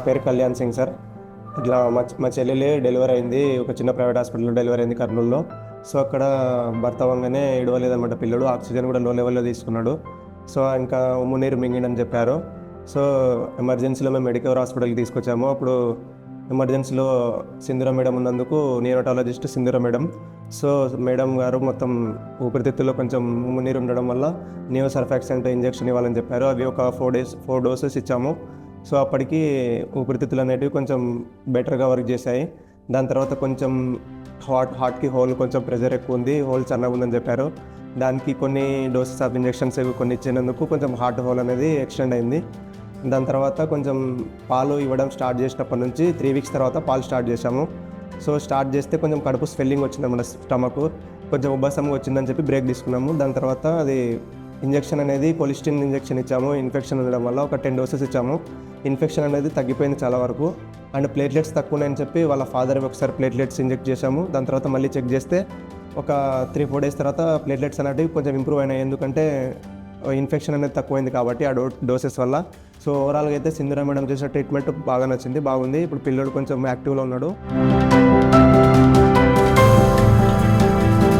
పేరు కళ్యాణ్ సింగ్ సార్. ఇట్లా మా చెల్లెలే డెలివరీ అయింది. ఒక చిన్న ప్రైవేట్ హాస్పిటల్లో డెలివరీ అయింది కర్నూలులో. సో అక్కడ భర్త అవ్వగానే ఏడవలేదన్నమాట పిల్లడు. ఆక్సిజన్ కూడా లో లెవెల్లో తీసుకున్నాడు. సో ఇంకా ఉమ్మునీరు మింగిండని చెప్పారు. సో ఎమర్జెన్సీలో మేము మెడికవర్ హాస్పిటల్కి తీసుకొచ్చాము. అప్పుడు ఎమర్జెన్సీలో సింధూర మేడం ఉన్నందుకు నియోనటాలజిస్ట్ సింధూర మేడం. సో మేడం గారు మొత్తం ఊపిరితిత్తుల్లో కొంచెం ఉమ్మునీరు ఉండడం వల్ల నియో సర్ఫాక్సెంట్ ఇంజెక్షన్ ఇవ్వాలని చెప్పారు. అవి ఒక 4 డోసెస్ ఇచ్చాము. సో అప్పటికి ఊపిరితిత్తులు అనేటివి కొంచెం బెటర్గా వర్క్ చేశాయి. దాని తర్వాత కొంచెం హార్ట్కి హోల్ కొంచెం ప్రెషర్ ఎక్కువ ఉంది, హోల్ చిన్నగా ఉందని చెప్పారు. దానికి కొన్ని డోసెస్ ఆఫ్ ఇంజెక్షన్స్ కొన్ని ఇచ్చినందుకు కొంచెం హార్ట్ హోల్ అనేది ఎక్స్టెండ్ అయింది. దాని తర్వాత కొంచెం పాలు ఇవ్వడం స్టార్ట్ చేసినప్పటి నుంచి 3 వీక్స్ తర్వాత పాలు స్టార్ట్ చేశాము. సో స్టార్ట్ చేస్తే కొంచెం కడుపు స్వెల్లింగ్ వచ్చిందన్నమాట, స్టమక్ కొంచెం ఉబ్బసంగా వచ్చిందని చెప్పి బ్రేక్ తీసుకున్నాము. దాని తర్వాత అది ఇంజెక్షన్ అనేది కొలిస్టిన్ ఇంజెక్షన్ ఇచ్చాము. ఇన్ఫెక్షన్ ఉండడం వల్ల ఒక 10 డోసెస్ ఇచ్చాము. ఇన్ఫెక్షన్ అనేది తగ్గిపోయింది చాలా వరకు. అండ్ ప్లేట్లెట్స్ తక్కువ ఉన్నాయని చెప్పి వాళ్ళ ఫాదర్కి ఒకసారి ప్లేట్లెట్స్ ఇంజెక్ట్ చేశాము. దాని తర్వాత మళ్ళీ చెక్ చేస్తే ఒక 3-4 డేస్ తర్వాత ప్లేట్లెట్స్ అనేవి కొంచెం ఇంప్రూవ్ అయినాయి. ఎందుకంటే ఇన్ఫెక్షన్ అనేది తక్కువైంది కాబట్టి ఆ డోసెస్ వల్ల. సో ఓవరాల్గా అయితే సింధూర మేడం చేసిన ట్రీట్మెంట్ బాగా నచ్చింది, బాగుంది. ఇప్పుడు పిల్లడు కొంచెం యాక్టివ్లో ఉన్నాడు.